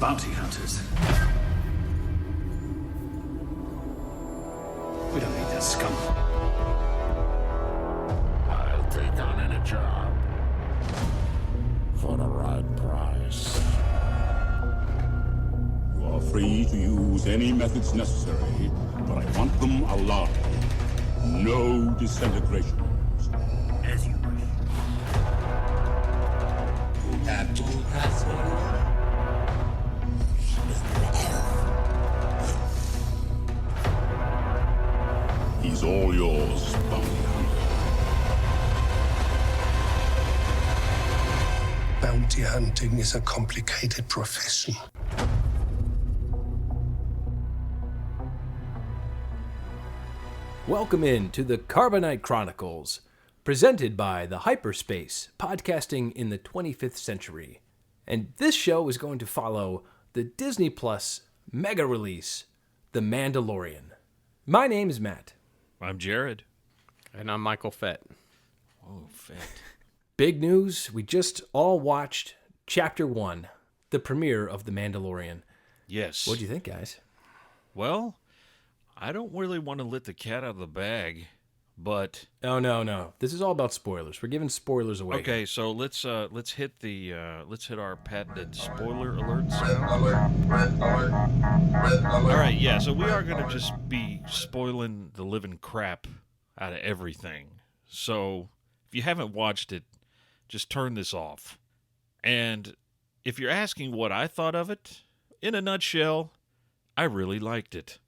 Bounty hunters. We don't need that scum. I'll take on any job for the right price. You are free to use any methods necessary, but I want them alive. No disintegrations. As you wish. He's all yours, bounty hunter. Bounty hunting is a complicated profession. Welcome in to the Carbonite Chronicles, presented by the Hyperspace, podcasting in the 25th century. And this show is going to follow the Disney Plus mega release, The Mandalorian. My name is Matt. I'm Jared. And I'm Michael Fett. Oh, Fett. Big news, we just all watched Chapter 1, the premiere of The Mandalorian. Yes. What'd you think, guys? Well, I don't really want to let the cat out of the bag, but Oh, no. This is all about spoilers. We're giving spoilers away. okay. So let's hit our patented spoiler alert sound. All right, yeah. So we are gonna just be spoiling the living crap out of everything. So if you haven't watched it, just turn this off. And if you're asking what I thought of it, in a nutshell, I really liked it.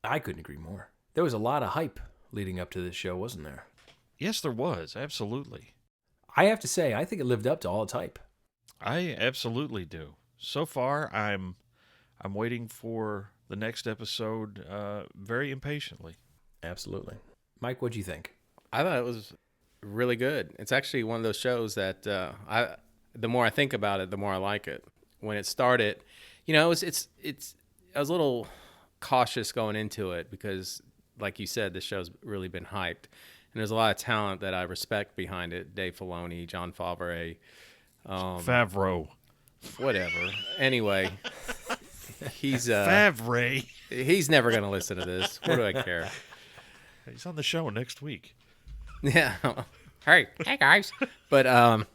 I couldn't agree more. There was a lot of hype leading up to this show, wasn't there? Yes, there was. Absolutely. I have to say, I think it lived up to all its hype. I absolutely do. So far, I'm waiting for the next episode very impatiently. Absolutely. Mike, what'd you think? I thought it was really good. It's actually one of those shows that the more I think about it, the more I like it. When it started, I was a little cautious going into it because, like you said, this show's really been hyped, and there's a lot of talent that I respect behind it. Dave Filoni, Jon Favreau, Favreau. whatever. Anyway, he's Favreau. he's never gonna listen to this. What do I care? He's on the show next week. Yeah. Hey guys. But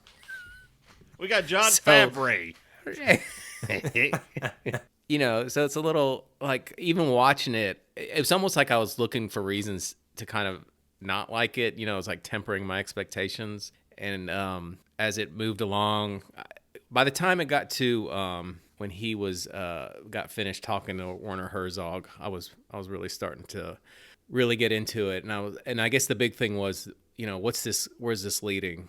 We got Jon So- Favreau. So it's a little like, even watching it, it's almost like I was looking for reasons to kind of not like it. It's like tempering my expectations. And as it moved along, by the time it got to when he was got finished talking to Werner Herzog, I was really starting to really get into it. And I guess the big thing was, where's this leading?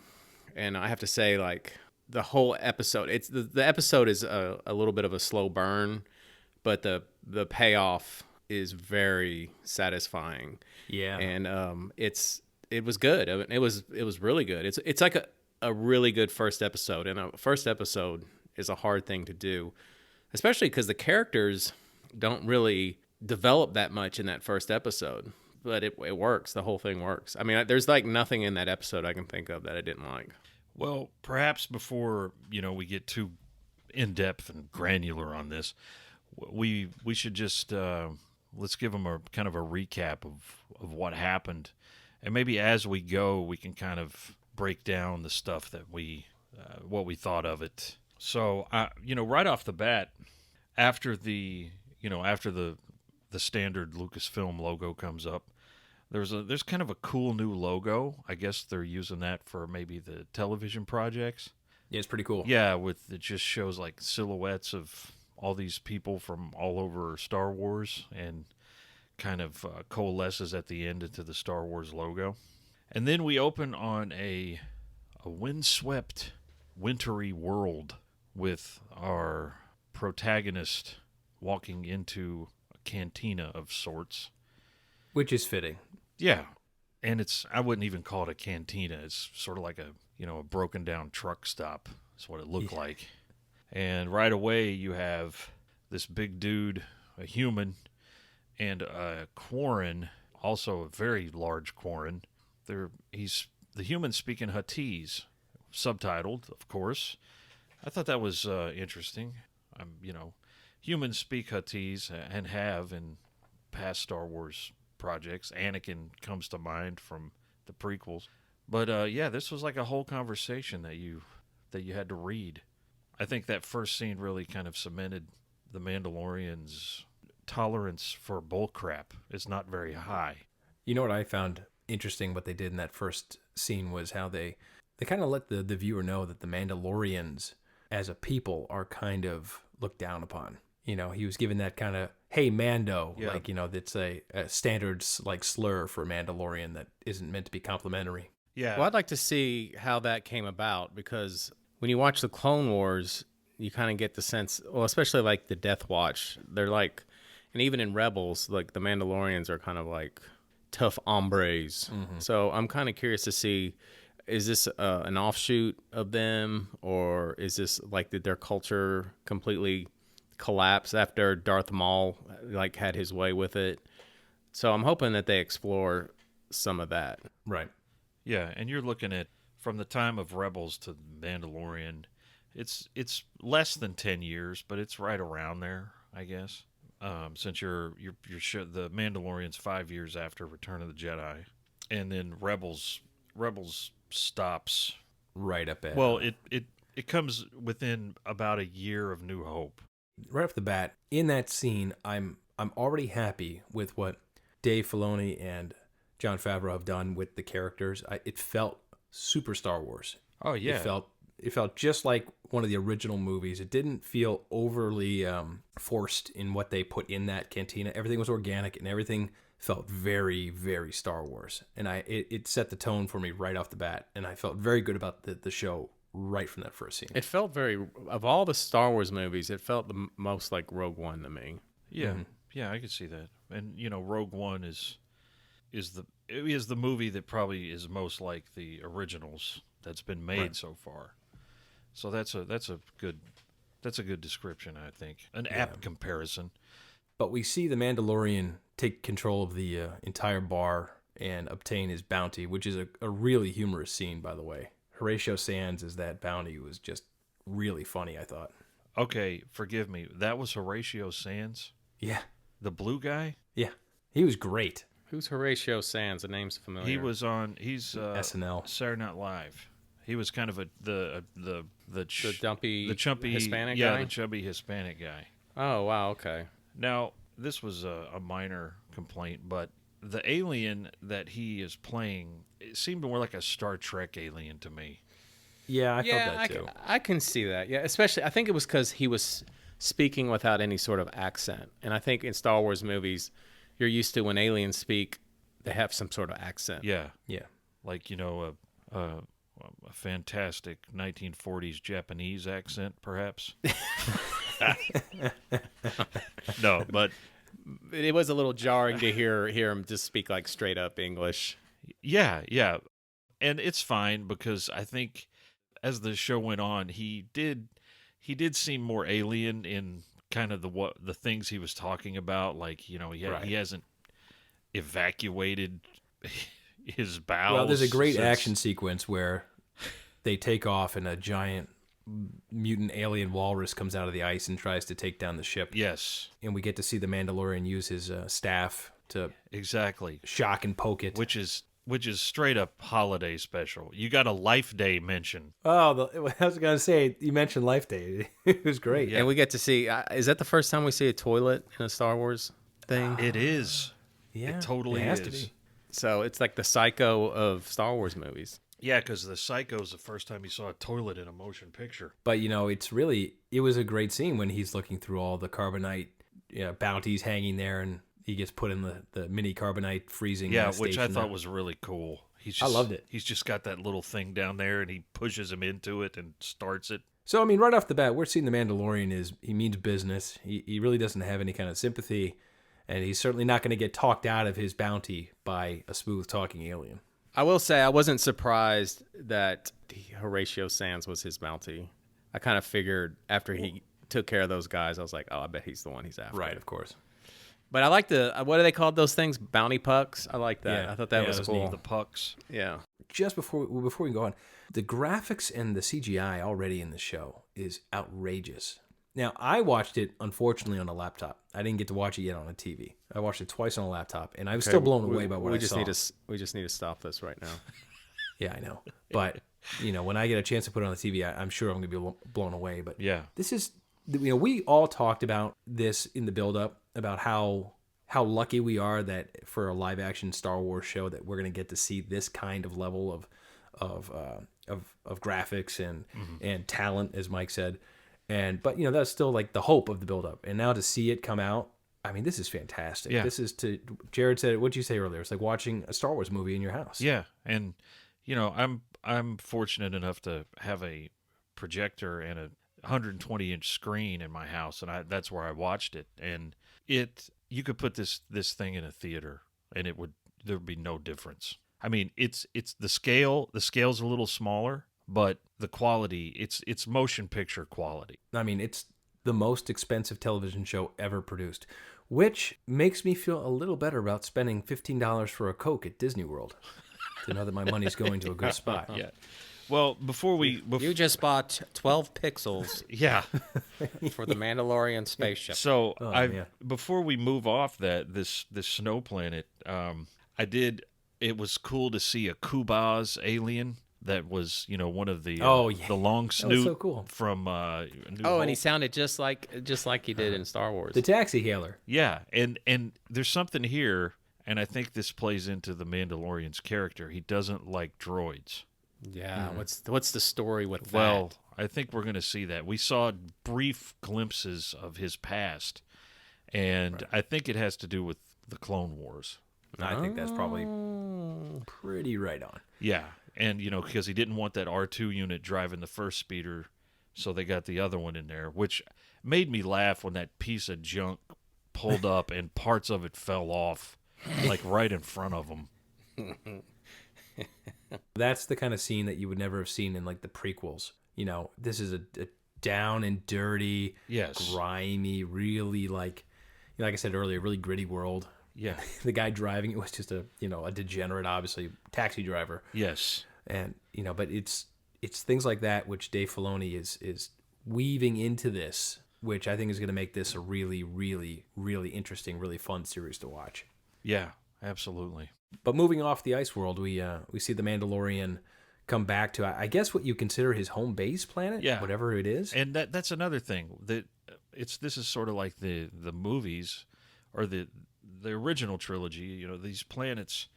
And I have to say, like, the whole episode, it's the episode is a little bit of a slow burn, but the payoff is very satisfying. Yeah. And it was good. I mean, it was really good. It's like a really good first episode, and a first episode is a hard thing to do, especially because the characters don't really develop that much in that first episode. But it works. The whole thing works. I mean, there's like nothing in that episode I can think of that I didn't like. Well, perhaps before we get too in depth and granular on this, we should just let's give them a kind of a recap of what happened, and maybe as we go, we can kind of break down the stuff that what we thought of it. So, right off the bat, after the standard Lucasfilm logo comes up, there's kind of a cool new logo. I guess they're using that for maybe the television projects. Yeah, it's pretty cool. Yeah, it just shows like silhouettes of all these people from all over Star Wars and kind of coalesces at the end into the Star Wars logo. And then we open on a windswept, wintry world with our protagonist walking into a cantina of sorts. Which is fitting. Yeah, and I wouldn't even call it a cantina. It's sort of like a broken down truck stop. That's what it looked like. And right away you have this big dude, a human, and a Quarren, also a very large Quarren. He's the human speaking Huttese, subtitled, of course. I thought that was interesting. humans speak Huttese and have in past Star Wars projects. Anakin comes to mind from the prequels. But this was like a whole conversation that you had to read. I think that first scene really kind of cemented the Mandalorians' tolerance for bullcrap is not very high. You know what I found interesting what they did in that first scene was how they kind of let the viewer know that the Mandalorians as a people are kind of looked down upon. He was given that kind of, hey, Mando, that's a standard like slur for a Mandalorian that isn't meant to be complimentary. Yeah. Well, I'd like to see how that came about, because when you watch the Clone Wars, you kind of get the sense, well, especially like the Death Watch, they're like, and even in Rebels, like the Mandalorians are kind of like tough hombres. Mm-hmm. So I'm kind of curious to see, is this an offshoot of them, or is this like, did their culture completely collapse after Darth Maul like had his way with it? So I'm hoping that they explore some of that. Right. Yeah, and you're looking at from the time of Rebels to Mandalorian, it's less than 10 years, but it's right around there, I guess. Since the Mandalorian's 5 years after Return of the Jedi, and then Rebels stops right up at. Well, it comes within about a year of New Hope. Right off the bat, in that scene, I'm already happy with what Dave Filoni and Jon Favreau have done with the characters. It felt super Star Wars. Oh yeah, it felt just like one of the original movies. It didn't feel overly forced in what they put in that cantina. Everything was organic, and everything felt very, very Star Wars. And it set the tone for me right off the bat, and I felt very good about the show right from that first scene. It felt of all the Star Wars movies, it felt the most like Rogue One to me. Yeah, mm-hmm. Yeah, I could see that. And Rogue One is the movie that probably is most like the originals that's been made so far. So that's a good description, I think. An apt comparison. But we see the Mandalorian take control of the entire bar and obtain his bounty, which is a really humorous scene, by the way. Horatio Sanz as that bounty was just really funny, I thought. Okay, forgive me. That was Horatio Sanz? Yeah. The blue guy? Yeah. He was great. Who's Horatio Sanz? The name's familiar. He's SNL. Saturday Night Live. He was kind of the chumpy Hispanic guy? Yeah, the chubby Hispanic guy. Oh, wow, okay. Now, this was a minor complaint, but the alien that he is playing, it seemed more like a Star Trek alien to me. Yeah, I felt that too. I can see that. Yeah, especially, I think it was because he was speaking without any sort of accent. And I think in Star Wars movies, you're used to when aliens speak, they have some sort of accent. Yeah. Yeah. Like, a fantastic 1940s Japanese accent, perhaps. No, but it was a little jarring to hear him just speak like straight up English. Yeah. And it's fine, because I think as the show went on, he did seem more alien in kind of the things he was talking about. Like, he hasn't evacuated his bowels. Well, there's a great action sequence where they take off and a giant mutant alien walrus comes out of the ice and tries to take down the ship. Yes. And we get to see the Mandalorian use his staff to shock and poke it. Which is straight up holiday special. You got a Life Day mention. Oh, I was going to say, you mentioned Life Day. It was great. Yeah. And we get to see, is that the first time we see a toilet in a Star Wars thing? It is. Yeah. It totally has is. to be. So it's like the Psycho of Star Wars movies. Yeah, because the Psycho is the first time you saw a toilet in a motion picture. But, it was a great scene when he's looking through all the Carbonite bounties hanging there, and he gets put in the mini Carbonite freezing which I station thought there. was really cool. I loved it. He's just got that little thing down there, and he pushes him into it and starts it. So, right off the bat, we're seeing the Mandalorian he means business. He really doesn't have any kind of sympathy, and he's certainly not going to get talked out of his bounty by a smooth-talking alien. I will say I wasn't surprised that Horatio Sanz was his bounty. I kind of figured after he took care of those guys, I was like, oh, I bet he's the one he's after. Right, of course. But I like what are they called, those things? Bounty pucks? I like that. Yeah. I thought that was cool. The pucks. Yeah. Just before we go on, the graphics and the CGI already in the show is outrageous. Now, I watched it, unfortunately, on a laptop. I didn't get to watch it yet on a TV. I watched it twice on a laptop, and I was still blown away by what I saw. We just need to stop this right now. Yeah, I know. But, when I get a chance to put it on the TV, I'm sure I'm going to be blown away. But Yeah. this is, we all talked about this in the build-up, about how lucky we are that for a live-action Star Wars show that we're going to get to see this kind of level of graphics and talent, as Mike said. But that's still like the hope of the build-up. And now to see it come out, I mean, this is fantastic. Yeah. This is Jared said, what'd you say earlier? It's like watching a Star Wars movie in your house. Yeah, and I'm fortunate enough to have a projector and a 120-inch screen in my house, and that's where I watched it. And you could put this thing in a theater, and there'd be no difference. I mean, it's the scale. The scale's a little smaller, but the quality, it's motion picture quality. I mean, it's the most expensive television show ever produced, which makes me feel a little better about spending $15 for a Coke at Disney World to know that my money's going to a good spot. Yeah. Well, You just bought 12 pixels yeah. for the Mandalorian spaceship. So man. before we move off this snow planet, it was cool to see a Kubaz alien that was one of the the long snoot so cool. from New and he Hope. sounded just like he did in Star Wars. The taxi hailer. Yeah, and there's something here, and I think this plays into the Mandalorian's character. He doesn't like droids. Yeah, what's the story with that? Well, I think we're going to see that. We saw brief glimpses of his past, and I think it has to do with the Clone Wars. I think that's probably pretty right on. Yeah, and because he didn't want that R2 unit driving the first speeder, so they got the other one in there, which made me laugh when that piece of junk pulled up and parts of it fell off, like right in front of him. That's the kind of scene that you would never have seen in like the prequels. This is a down and dirty, Yes. grimy, really like I said earlier, really gritty world. Yeah. The guy driving it was just a degenerate, obviously taxi driver. Yes. And but it's things like that which Dave Filoni is weaving into this, which I think is going to make this a really, really, really interesting, really fun series to watch. Yeah, absolutely. But moving off the ice world, we see the Mandalorian come back to, I guess, what you consider his home base planet, Yeah. whatever it is. And that's another thing that this is sort of like the movies or the original trilogy. These planets.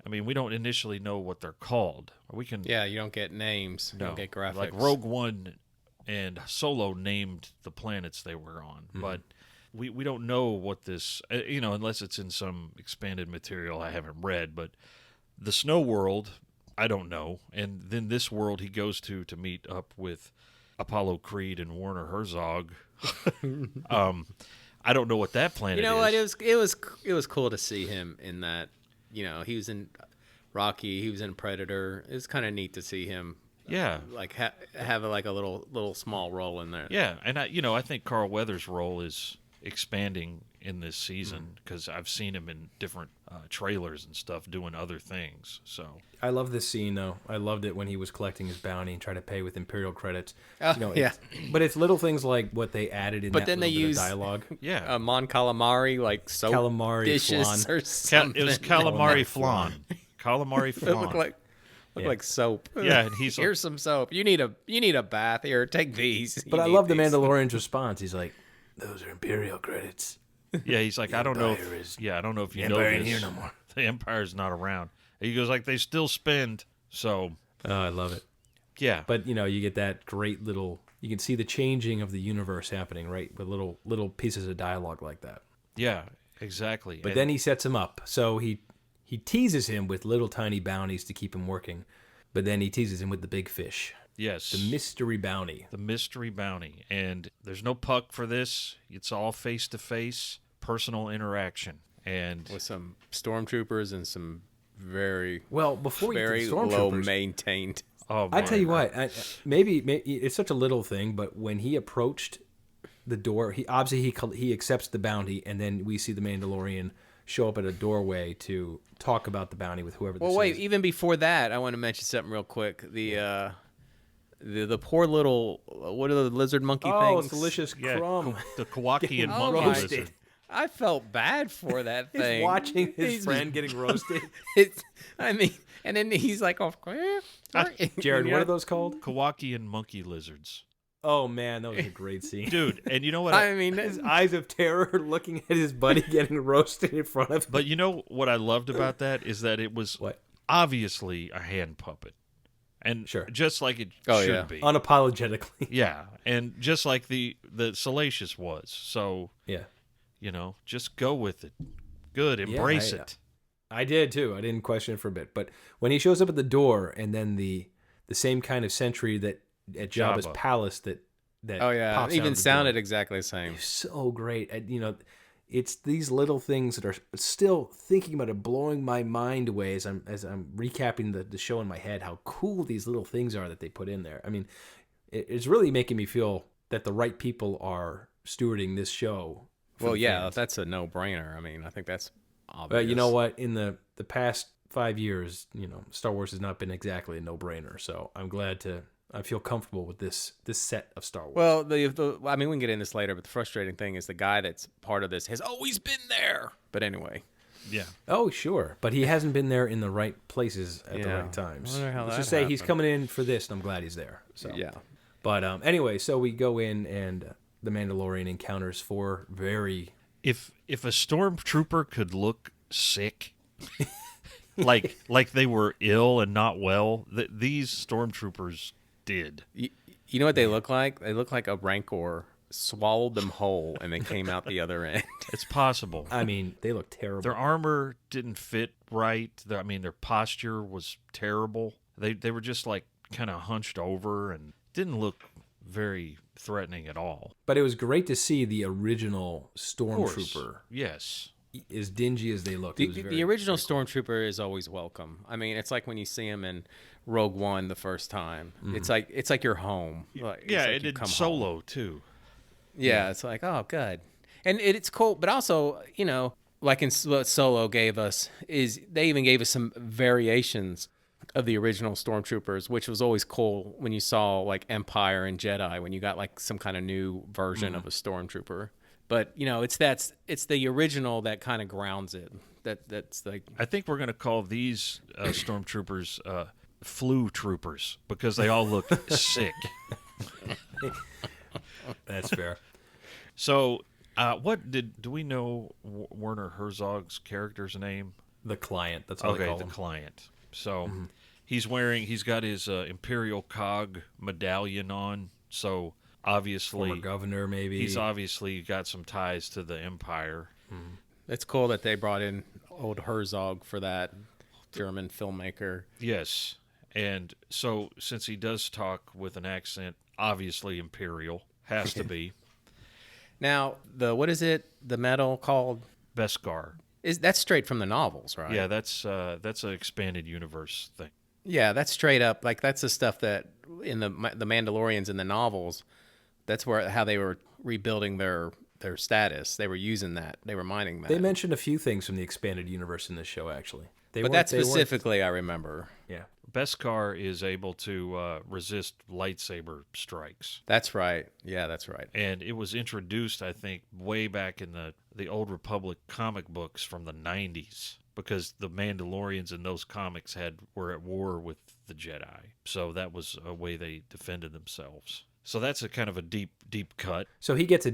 I mean, we don't initially know what they're called. We can you don't get names. You don't get graphics. Like Rogue One and Solo named the planets they were on, but we don't know what this unless it's in some expanded material I haven't read. But the Snow World, I don't know, and then this world he goes to meet up with Apollo Creed and Werner Herzog. I don't know what that planet is. What? It was cool to see him in that. He was in Rocky. He was in Predator. It was kind of neat to see him. Yeah, Like have like a little small role in there. yeah, and I think Carl Weathers' role is expanding in this season because I've seen him in different trailers and stuff doing other things. So I love this scene, though. I loved it when he was collecting his bounty and trying to pay with Imperial credits. Yeah. But it's little things like what they added in But that then they little bit of use dialogue. yeah, Mon Calamari like soap Calamari dishes flan. or something. it was calamari flan. Calamari It flan. looked like soap. Yeah, and he's like- here's some soap. You need a bath here. Take these. But I love the Mandalorian's response. He's like, "Those are Imperial credits. Yeah, he's like, I don't know. Empire is- I don't know if you The know Empire ain't this. here no more." The Empire's not around. He goes like, they still spend. So Oh, I love it. yeah, But you get that great little. You can see the changing of the universe happening, right? With little pieces of dialogue like that. yeah, exactly. But then he sets him up. So he teases him with little tiny bounties to keep him working. But then he teases him with the big fish, yes, the mystery bounty. the mystery bounty, and there's no puck for this. It's all face to face, personal interaction, and with some stormtroopers and some very Well, before you very get low Stormtroopers, maintained. oh, I man. tell you what, maybe it's such a little thing, but when he approached the door, he obviously he accepts the bounty, and then we see the Mandalorian show up at a doorway to talk about the bounty with whoever this Well, wait. is. Even before that, I want to mention something real quick. the poor little what are the lizard monkey Oh, things? delicious Yeah, crumb. the Kowakian Oh monkey my- lizard. I felt bad for that He's thing. watching his He's- friend getting roasted. I mean, and then he's like, "Oh, Jared, what are those called? Kowakian monkey lizards. Oh man, that was a great scene. Dude, and you know what? I mean, His eyes of terror looking at his buddy getting roasted in front of him. But you know what I loved about that is that it was What? obviously a hand puppet. And Sure. just like it Oh, should yeah. be. Unapologetically. Yeah, and just like the Salacious was. So, Yeah. you know, just go with it. Good, embrace it. I did too. I didn't question it for a bit. But when he shows up at the door and then the same kind of sentry that at Jabbas Jabba. Palace that oh yeah, pops out even of the sounded door. exactly the same. So great. And, you know, it's these little things that are still thinking about it, blowing my mind away as I'm recapping the show in my head. How cool these little things are that they put in there. I mean, it's really making me feel that the right people are stewarding this show. for Well, the yeah, fans. that's a no-brainer. I mean, I think that's obvious. But you know what? In the past 5 years, you know, Star Wars has not been exactly a no-brainer. So I feel comfortable with this set of Star Wars. Well, I mean, we can get into this later, but the frustrating thing is the guy that's part of this has always been there. But anyway, Yeah. Oh, sure. But he hasn't been there in the right places at the Yeah. right times. I wonder how Let's that just say he's happened. coming in for this, and I'm glad he's there. So yeah. But anyway, so we go in, and the Mandalorian encounters 4 very... If a stormtrooper could look sick, like they were ill and not well, these stormtroopers did. You know what they look like? They look like a rancor swallowed them whole and they came out the other end. It's possible. I mean, they look terrible. Their armor didn't fit right. Their posture was terrible. They were just like kind of hunched over and didn't look very threatening at all. But it was great to see the original Of course. Stormtrooper, Yes. as dingy as they looked. It was very, The original Stormtrooper is always welcome. I mean, it's like when you see him in Rogue One the first time. It's like you're home. Like, it's Yeah, like it you did come home. Solo too. Yeah, it's like, oh, good. And it's cool, but also, you know, like in what Solo gave us, is they even gave us some variations of the original Stormtroopers, which was always cool when you saw like Empire and Jedi, when you got like some kind of new version of a Stormtrooper. But, you know, it's the original that kind of grounds it. That's like... I think we're going to call these stormtroopers flu troopers because they all look sick. That's fair. So, do we know Werner Herzog's character's name? The client. That's what I Okay, call the him. client. So he's got his Imperial Cog medallion on. So obviously, Former governor, maybe. he's obviously got some ties to the Empire. It's cool that they brought in old Herzog for that, German filmmaker. Yes, and so since he does talk with an accent, obviously Imperial has to be Now, what is it? The medal called? Bestcar. That's straight from the novels, right? Yeah, that's an expanded universe thing. Yeah, that's straight up. Like that's the stuff that in the Mandalorians in the novels. That's how they were rebuilding their status. They were using that. They were mining that. They mentioned a few things from the expanded universe in this show, actually. but that specifically, I remember. Yeah. Beskar is able to resist lightsaber strikes. That's right. Yeah, that's right. And it was introduced, I think, way back in the Old Republic comic books from the 90s, because the Mandalorians in those comics were at war with the Jedi. So that was a way they defended themselves. So that's a kind of a deep cut. So he gets a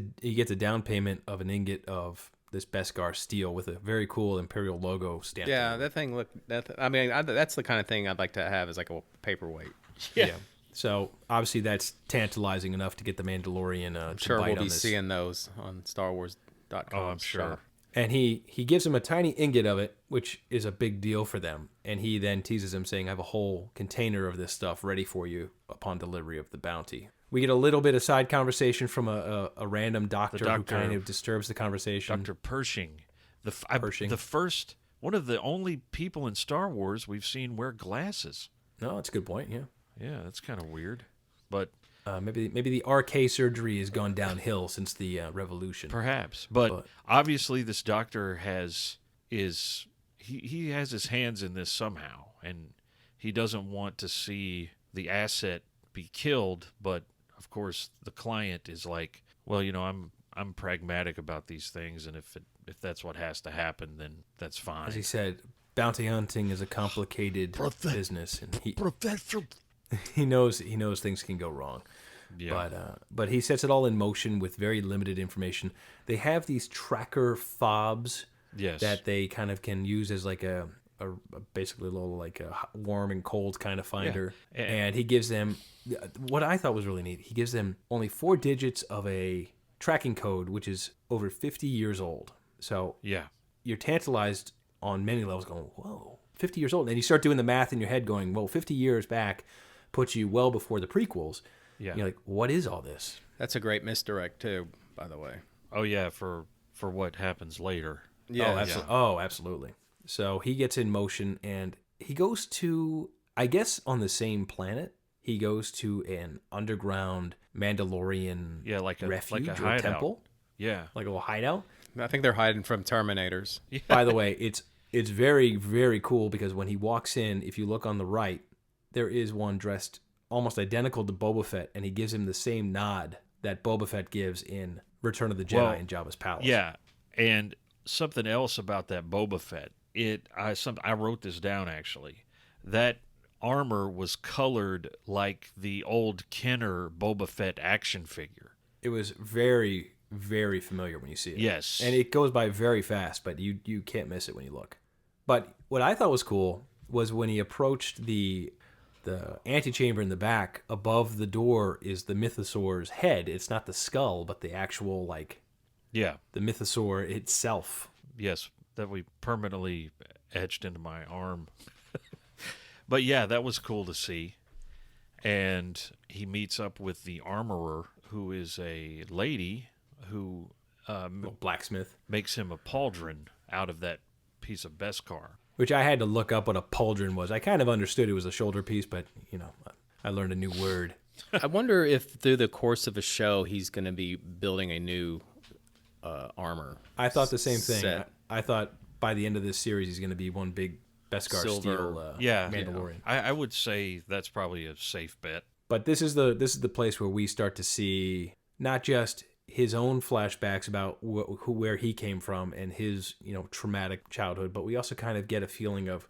down payment of an ingot of this Beskar steel with a very cool Imperial logo stamped. Yeah, on it. that thing looked. That's the kind of thing I'd like to have as like a paperweight. Yeah. So obviously that's tantalizing enough to get the Mandalorian I'm to sure bite we'll on be this. seeing those on StarWars.com. Oh, I'm sure. shop. And he gives him a tiny ingot of it, which is a big deal for them. And he then teases him, saying, I have a whole container of this stuff ready for you upon delivery of the bounty. We get a little bit of side conversation from a random doctor who kind of disturbs the conversation. Dr. Pershing. Pershing. The first, one of the only people in Star Wars we've seen wear glasses. No, that's a good point, yeah. Yeah, that's kind of weird. But Maybe the RK surgery has gone downhill since the revolution. perhaps. But obviously this doctor he has his hands in this somehow, and he doesn't want to see the asset be killed, but of course the client is like, well, I'm pragmatic about these things, and if that's what has to happen, then that's fine. As he said, bounty hunting is a complicated business, and he knows things can go wrong. Yeah. But he sets it all in motion with very limited information. They have these tracker fobs Yes. that they kind of can use as like a basically a little like a warm and cold kind of finder. Yeah. And he gives them what I thought was really neat. He gives them only 4 digits of a tracking code, which is over 50 years old. So Yeah. you're tantalized on many levels going, whoa, 50 years old. And you start doing the math in your head going, well, 50 years back puts you well before the prequels. Yeah. You're like, what is all this? That's a great misdirect too, by the way. Oh yeah, for what happens later. Yeah. Absolutely. So he gets in motion and he goes to, I guess, on the same planet. He goes to an underground Mandalorian Yeah, like a refuge or hideout. temple, Yeah. like a little hideout. I think they're hiding from Terminators. By the way, it's very, very cool because when he walks in, if you look on the right, there is one dressed almost identical to Boba Fett, and he gives him the same nod that Boba Fett gives in Return of the Jedi in Jabba's Palace. Yeah, and something else about that Boba Fett. I wrote this down actually. That armor was colored like the old Kenner Boba Fett action figure. It was very, very familiar when you see it. Yes. And it goes by very fast, but you can't miss it when you look. But what I thought was cool was when he approached the antechamber in the back, above the door is the mythosaur's head. It's not the skull, but the actual, Yeah. the mythosaur itself. Yes, that we permanently etched into my arm. But yeah, that was cool to see. And he meets up with the armorer, who is a lady who Blacksmith. makes him a pauldron out of that piece of Bestcar. Which I had to look up what a pauldron was. I kind of understood it was a shoulder piece, but, I learned a new word. I wonder if through the course of a show he's going to be building a new armor. I thought the same thing. Set. I thought by the end of this series he's going to be one big Beskar Silver. steel Yeah. Mandalorian. I would say that's probably a safe bet. But this is the place where we start to see not just his own flashbacks about where he came from and his traumatic childhood, but we also kind of get a feeling of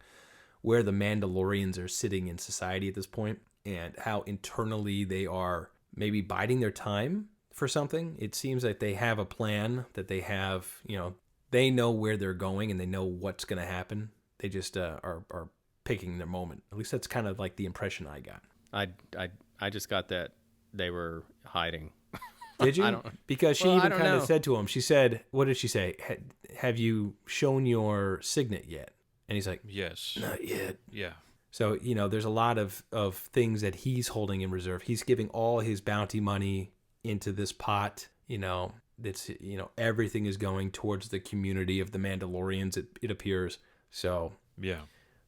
where the Mandalorians are sitting in society at this point and how internally they are maybe biding their time for something. It seems like they have a plan, that they have, they know where they're going and they know what's going to happen. They just are picking their moment. At least that's kind of like the impression I got. I just got that they were hiding. Did you? I don't- Because she Well, I even don't kind of know. said to him, she said, what did she say? Have you shown your signet yet? And he's like, Yes. not yet. Yeah. So, there's a lot of things that he's holding in reserve. He's giving all his bounty money into this pot. That's, everything is going towards the community of the Mandalorians, it appears. So Yeah.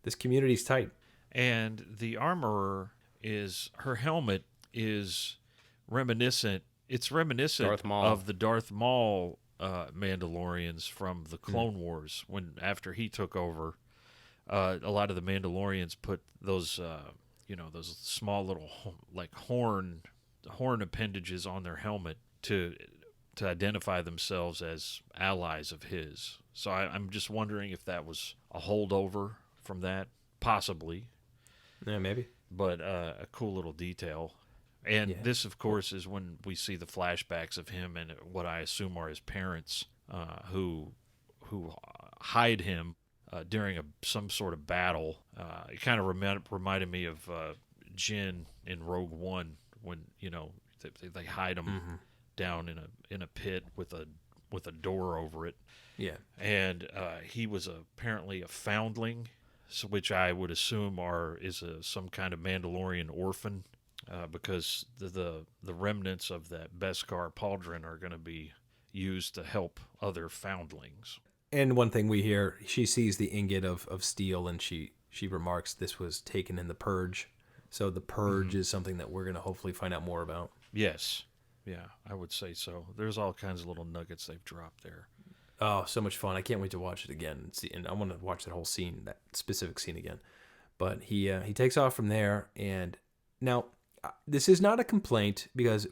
this community's tight. And the armorer her helmet is reminiscent. It's reminiscent Darth Maul. of the Darth Maul Mandalorians from the Clone Wars. After he took over, a lot of the Mandalorians put those, those small little horn appendages on their helmet to identify themselves as allies of his. So I'm just wondering if that was a holdover from that, possibly. Yeah, maybe. But a cool little detail. And Yeah. this, of course, is when we see the flashbacks of him and what I assume are his parents, who hide him during some sort of battle. It kind of reminded me of Jin in Rogue One when they hide him down in a pit with a door over it. Yeah. And he was apparently a foundling, which I would assume is some kind of Mandalorian orphan, because the remnants of that Beskar pauldron are going to be used to help other foundlings. And one thing we hear, she sees the ingot of steel, and she remarks this was taken in the Purge. So the Purge is something that we're going to hopefully find out more about. Yes. Yeah, I would say so. There's all kinds of little nuggets they've dropped there. Oh, so much fun. I can't wait to watch it again. And I want to watch that whole scene, that specific scene again. But he takes off from there. And now, This is not a complaint because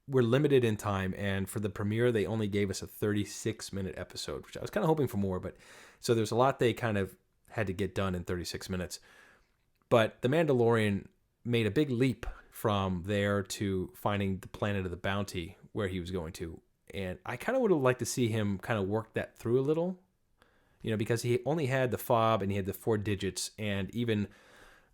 we're limited in time, and for the premiere, they only gave us a 36-minute episode, which I was kind of hoping for more, but so there's a lot they kind of had to get done in 36 minutes. But The Mandalorian made a big leap from there to finding the planet of the bounty where he was going to, and I kind of would have liked to see him kind of work that through a little, because he only had the fob and he had the 4 digits, and even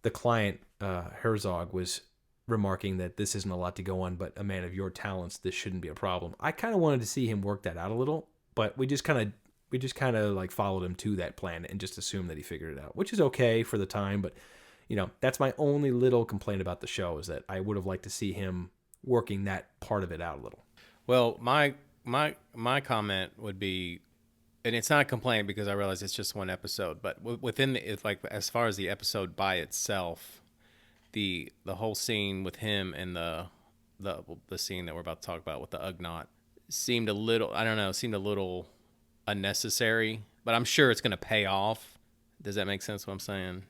the client, Herzog, was remarking that this isn't a lot to go on, but a man of your talents, this shouldn't be a problem. I kind of wanted to see him work that out a little, but we just kind of like followed him to that planet and just assumed that he figured it out, which is okay for the time. But that's my only little complaint about the show, is that I would have liked to see him working that part of it out a little. Well, my comment would be, and it's not a complaint because I realize it's just one episode, but within it's like as far as the episode by itself, the whole scene with him and the scene that we're about to talk about with the Ugnaught seemed a little unnecessary, but I'm sure it's going to pay off. Does that make sense what I'm saying?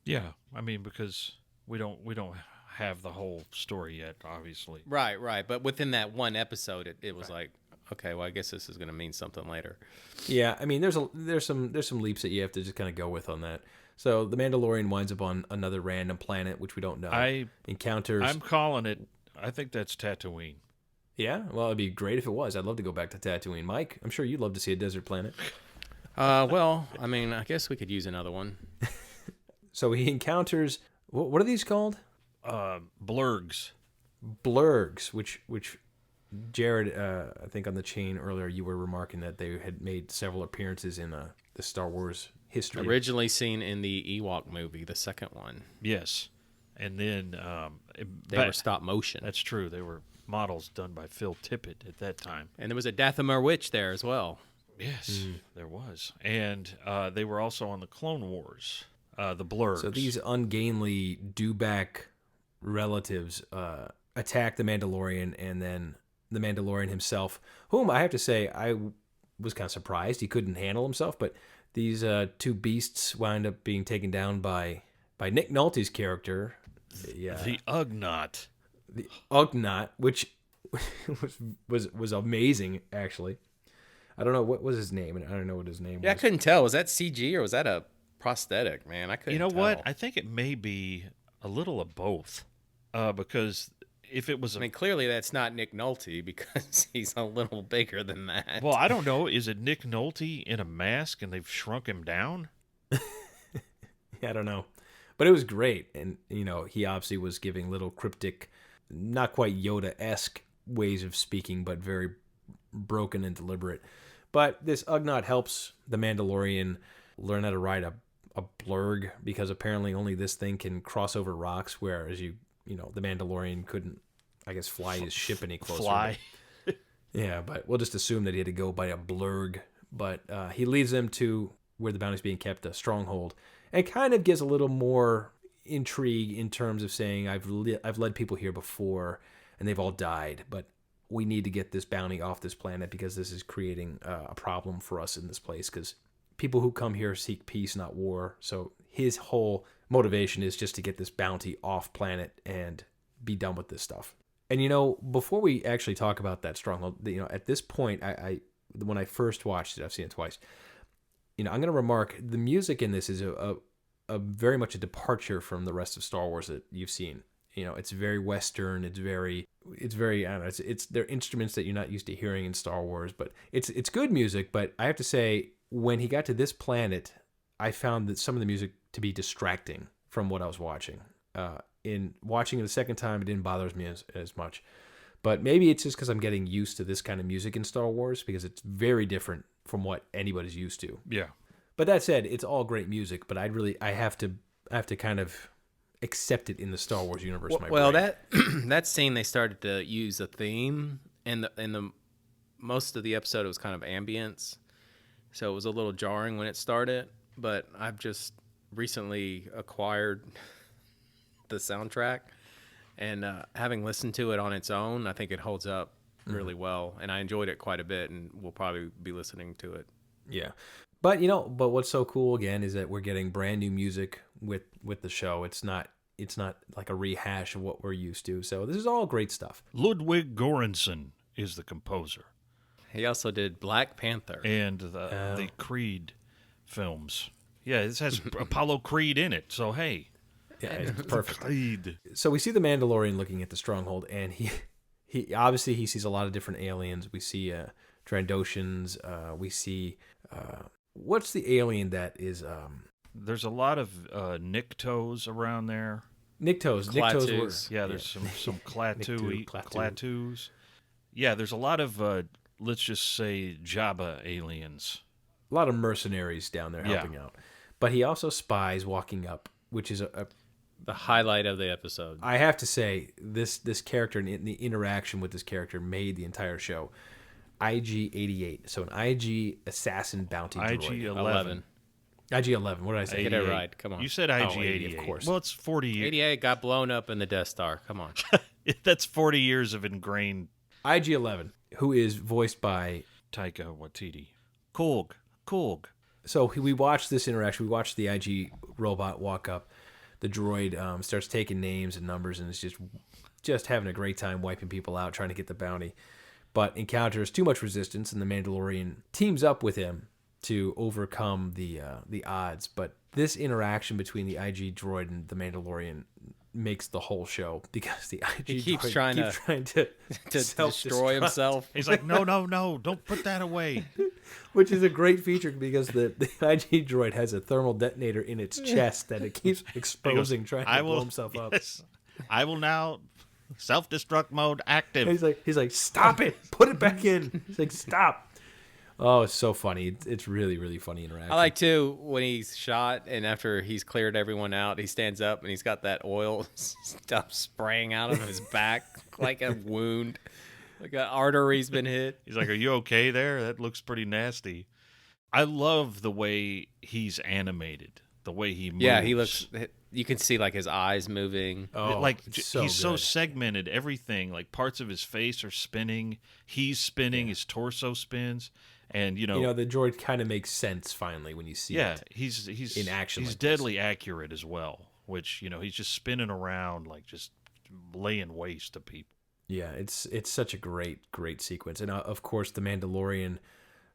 Yeah, I mean, because we don't have the whole story yet, obviously. Right. But within that one episode, it was like, okay, well, I guess this is going to mean something later. Yeah, I mean, there's some leaps that you have to just kind of go with on that. So the Mandalorian winds up on another random planet, which we don't know. Encounters. I'm calling it. I think that's Tatooine. Yeah, well, it'd be great if it was. I'd love to go back to Tatooine. Mike, I'm sure you'd love to see a desert planet. Well, I mean, I guess we could use another one. So he encounters, what are these called? Blurgs. Blurgs, which Jared, I think on the chain earlier, you were remarking that they had made several appearances in the Star Wars history. Originally seen in the Ewok movie, the second one. Yes. And then... they were stop motion. That's true. They were models done by Phil Tippett at that time. And there was a Dathomir Witch there as well. Yes, there was. And they were also on the Clone Wars, the Blurgs. So these ungainly dewback relatives attack the Mandalorian, and then the Mandalorian himself, whom I have to say I was kind of surprised he couldn't handle himself, but these two beasts wound up being taken down by Nick Nolte's character. Yeah. The Ugnaught. The Ugnaught, which was amazing, actually. I don't know what was his name, and I don't know what his name was. Yeah, I couldn't tell. Was that CG or was that a prosthetic, man? I couldn't tell. You know what? I think it may be a little of both. Because if it was I mean, clearly that's not Nick Nolte because he's a little bigger than that. Well, I don't know. Is it Nick Nolte in a mask and they've shrunk him down? Yeah, I don't know. But it was great. And, he obviously was giving little cryptic, not quite Yoda-esque ways of speaking, but very broken and deliberate. But this Ugnaught helps the Mandalorian learn how to ride a blurg, because apparently only this thing can cross over rocks, whereas the Mandalorian couldn't, I guess, fly his ship any closer. Yeah, but we'll just assume that he had to go by a blurg. But he leads them to where the bounty's being kept, a stronghold, and kind of gives a little more intrigue in terms of saying, I've led people here before, and they've all died, but we need to get this bounty off this planet because this is creating a problem for us in this place, because people who come here seek peace, not war. So his whole motivation is just to get this bounty off planet and be done with this stuff. And, before we actually talk about that stronghold, at this point, I when I first watched it, I've seen it twice, I'm going to remark the music in this is a very much a departure from the rest of Star Wars that you've seen. It's very Western. It's very, I don't know, they're instruments that you're not used to hearing in Star Wars, but it's good music. But I have to say, when he got to this planet, I found that some of the music to be distracting from what I was watching. In watching it the second time, it didn't bother me as much. But maybe it's just because I'm getting used to this kind of music in Star Wars, because it's very different from what anybody's used to. Yeah. But that said, it's all great music, but I have to kind of accept it in the Star Wars universe. Well, that scene, they started to use a theme, and the most of the episode it was kind of ambience, so it was a little jarring when it started. But I've just recently acquired the soundtrack, and having listened to it on its own, I think it holds up really well, and I enjoyed it quite a bit, and we'll probably be listening to it. Yeah. But what's so cool again is that we're getting brand new music with the show. It's not it's not like a rehash of what we're used to. So this is all great stuff. Ludwig Göransson is the composer. He also did Black Panther. And the Creed films. Yeah, this has Apollo Creed in it, so hey. Yeah, it's perfect. Creed. So we see the Mandalorian looking at the stronghold, and he obviously he sees a lot of different aliens. We see Trandoshans. We see what's the alien that is? There's a lot of Niktos around there. Niktos. Klatus. Yeah, there's some Klaatu. Klatus. Yeah, there's a lot of let's just say Jabba aliens. A lot of mercenaries down there helping out. But he also spies walking up, which is The highlight of the episode. I have to say, this character and the interaction with this character made the entire show. IG-88, so an IG assassin bounty droid. IG-11. IG-11, what did I say? Get it right. Come on. You said IG-88. of course. Well, it's 40 years. 88 got blown up in the Death Star. Come on. That's 40 years of ingrained IG-11, who is voiced by... Taika Waititi. Korg. So we watched this interaction. We watched the IG robot walk up. The droid starts taking names and numbers, and it's just having a great time wiping people out, trying to get the bounty. But encounters too much resistance, and the Mandalorian teams up with him to overcome the odds. But this interaction between the IG droid and the Mandalorian makes the whole show, because the IG He keeps droid trying to destroy himself. He's like, no, don't put that away. Which is a great feature, because the IG droid has a thermal detonator in its chest that it keeps exposing, trying to blow himself up. I will now self-destruct mode active. And he's like, stop it, put it back in. He's like, stop. Oh, it's so funny. It's really, really funny interaction. I like, too, when he's shot and after he's cleared everyone out, he stands up and he's got that oil stuff spraying out of his back like a wound. Like an artery's been hit. He's like, are you okay there? That looks pretty nasty. I love the way he's animated, the way he moves. Yeah, he looks... You can see, like, his eyes moving. Oh, like it's so he's so good. segmented. Everything, like parts of his face are spinning. He's spinning. His torso spins. And, the droid kind of makes sense finally when you see it. He's in action. He's like deadly accurate as well, which, he's just spinning around, like just laying waste to people. Yeah, it's such a great sequence. And of course, the Mandalorian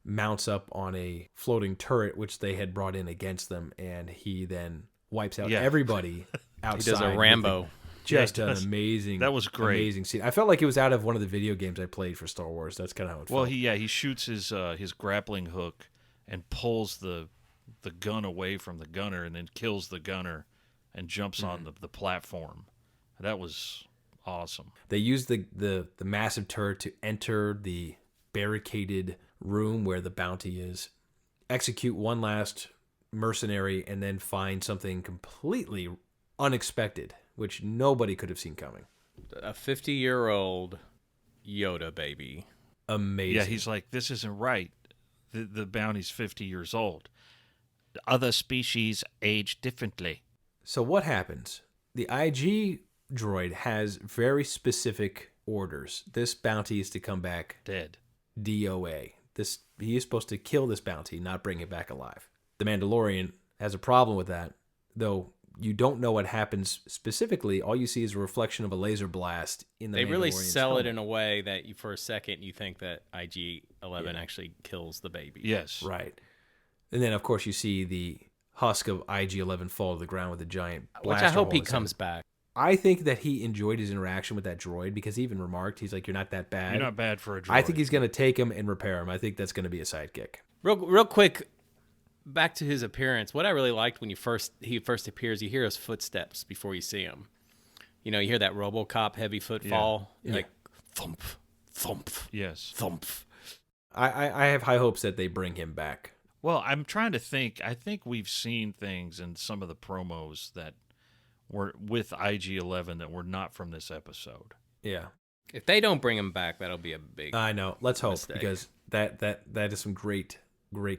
mounts up on a floating turret, which they had brought in against them, and he then wipes out everybody outside. He does a Rambo. Just an amazing. That was great. Amazing scene. I felt like it was out of one of the video games I played for Star Wars. That's kind of how it felt. Well, he shoots his grappling hook and pulls the gun away from the gunner, and then kills the gunner and jumps on the platform. That was awesome. They used the massive turret to enter the barricaded room where the bounty is, execute one last mercenary, and then find something completely unexpected, which nobody could have seen coming. A 50-year-old Yoda baby. Amazing. Yeah, he's like, this isn't right. The bounty's 50 years old. Other species age differently. So what happens? The IG droid has very specific orders. This bounty is to come back Dead. DOA. He is supposed to kill this bounty, not bring it back alive. The Mandalorian has a problem with that, though you don't know what happens specifically. All you see is a reflection of a laser blast in the Mandalorian's They really sell helmet. it in a way that for a second you think that IG-11 actually kills the baby. Yes. Right. And then, of course, you see the husk of IG-11 fall to the ground with a giant blaster Which I hope hole he in his comes head. back. I think that he enjoyed his interaction with that droid, because he even remarked, he's like, you're not that bad. You're not bad for a droid. I think he's going to take him and repair him. I think that's going to be a sidekick. Real quick, back to his appearance. What I really liked when he first appears, you hear his footsteps before you see him. You hear that RoboCop heavy footfall, like thump, thump, Yes. thump. I have high hopes that they bring him back. Well, I'm trying to think. I think we've seen things in some of the promos that were with IG-11 that were not from this episode. Yeah. If they don't bring him back, that'll be a big. I know. Let's hope, mistake. because that is some great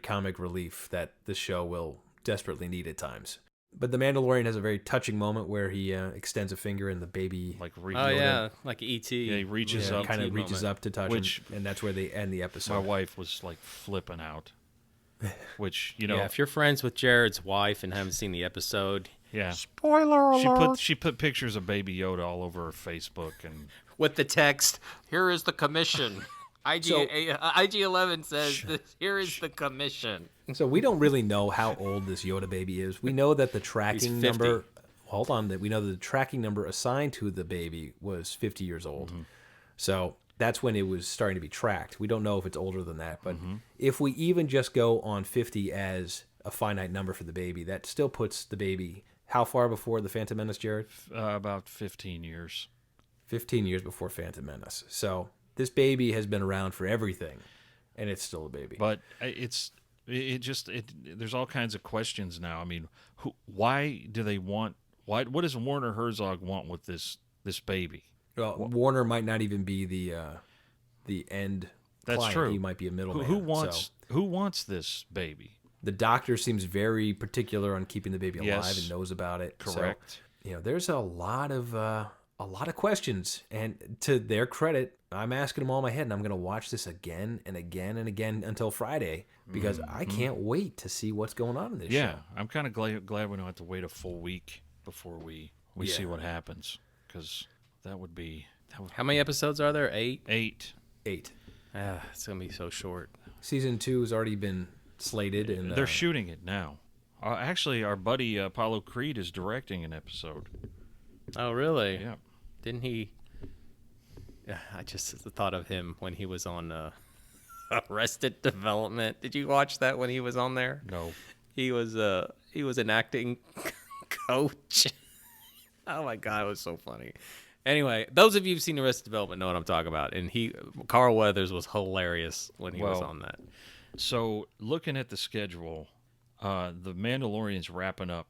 comic relief that this show will desperately need at times. But the Mandalorian has a very touching moment where he extends a finger and the baby Like Oh yeah, like E.T. Yeah, he reaches up. kind of reaches moment. up to touch Which- him, and that's where they end the episode. My wife was like flipping out. which, you know. Yeah, if you're friends with Jared's wife and haven't seen the episode, Yeah. Spoiler alert. She put pictures of Baby Yoda all over her Facebook, and with the text, "Here is the commission." IG-11 says, "Here is the commission." So we don't really know how old this Yoda baby is. We know that the tracking number. Hold on, that we know that the tracking number assigned to the baby was 50 years old. So that's when it was starting to be tracked. We don't know if it's older than that, but if we even just go on 50 as a finite number for the baby, that still puts the baby how far before the Phantom Menace, Jared? about 15 years. 15 years before Phantom Menace. So this baby has been around for everything, and it's still a baby. But there's all kinds of questions now. I mean, why do they want? What does Werner Herzog want with this baby? Well, Warner might not even be the end. That's client. true. He might be a middleman. Who wants this baby? The doctor seems very particular on keeping the baby alive Yes. and knows about it. Correct. So, there's a lot of questions, and to their credit, I'm asking them all in my head, and I'm going to watch this again and again and again until Friday because I can't wait to see what's going on in this show. Yeah, I'm kind of glad we don't have to wait a full week before we see what happens, because that would be. How many episodes are there? 8? 8. 8. It's gonna be so short. Season 2 has already been slated, and They're shooting it now. Actually, our buddy Apollo Creed is directing an episode. Oh, really? Yeah. Didn't he? Yeah, I just thought of him when he was on Arrested Development. Did you watch that when he was on there? No. He was an acting coach. Oh my god, it was so funny. Anyway, those of you who've seen Arrested Development know what I'm talking about. And Carl Weathers was hilarious when he was on that. So, looking at the schedule, the Mandalorian's wrapping up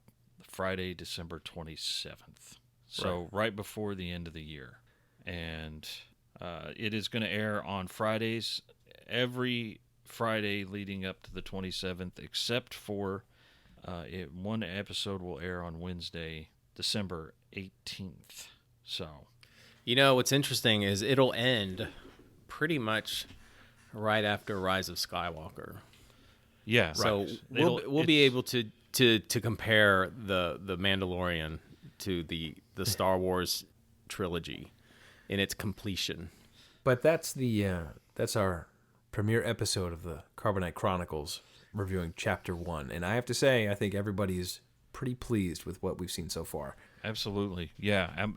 Friday, December 27th. So, right before the end of the year. And it is going to air on Fridays, every Friday leading up to the 27th, except for one episode will air on Wednesday, December 18th. So, what's interesting is it'll end pretty much right after Rise of Skywalker. yeah. So Right. we'll be able to compare the Mandalorian to the Star Wars trilogy in its completion. But that's our premiere episode of the Carbonite Chronicles, reviewing Chapter 1. And I have to say, I think everybody's pretty pleased with what we've seen so far. Absolutely. Yeah. I've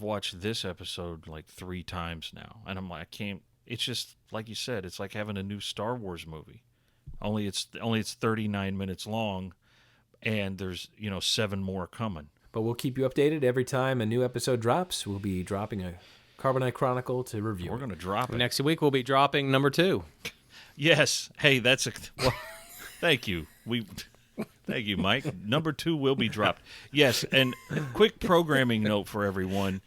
watched this episode like 3 times now, and I'm like, I can't. It's just like you said. It's like having a new Star Wars movie. Only it's 39 minutes long, and there's 7 more coming. But we'll keep you updated every time a new episode drops. We'll be dropping a Carbonite Chronicle to review. We're going to drop it Next week we'll be dropping number 2. Yes. Hey, thank you. Thank you, Mike. Number 2 will be dropped. Yes, and quick programming note for everyone.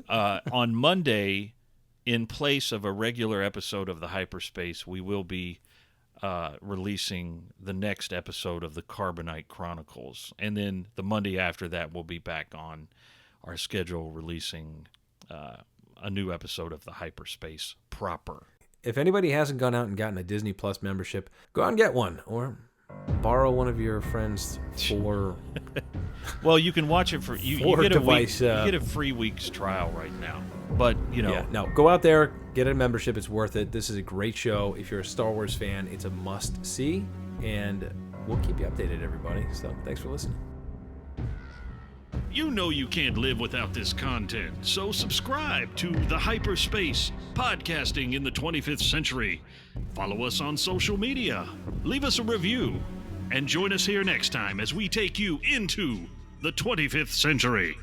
On Monday, in place of a regular episode of the Hyperspace, we will be releasing the next episode of the Carbonite Chronicles. And then the Monday after that, we'll be back on our schedule releasing a new episode of the Hyperspace proper. If anybody hasn't gone out and gotten a Disney Plus membership, go out and get one, or borrow one of your friends for. Well, you can watch it for you get a week, you get a free week's trial right now. But no, go out there, get a membership. It's worth it. This is a great show. If you're a Star Wars fan, it's a must see, and we'll keep you updated, everybody. So thanks for listening. You know you can't live without this content, so subscribe to The Hyperspace, podcasting in the 25th century. Follow us on social media, leave us a review, and join us here next time as we take you into the 25th century.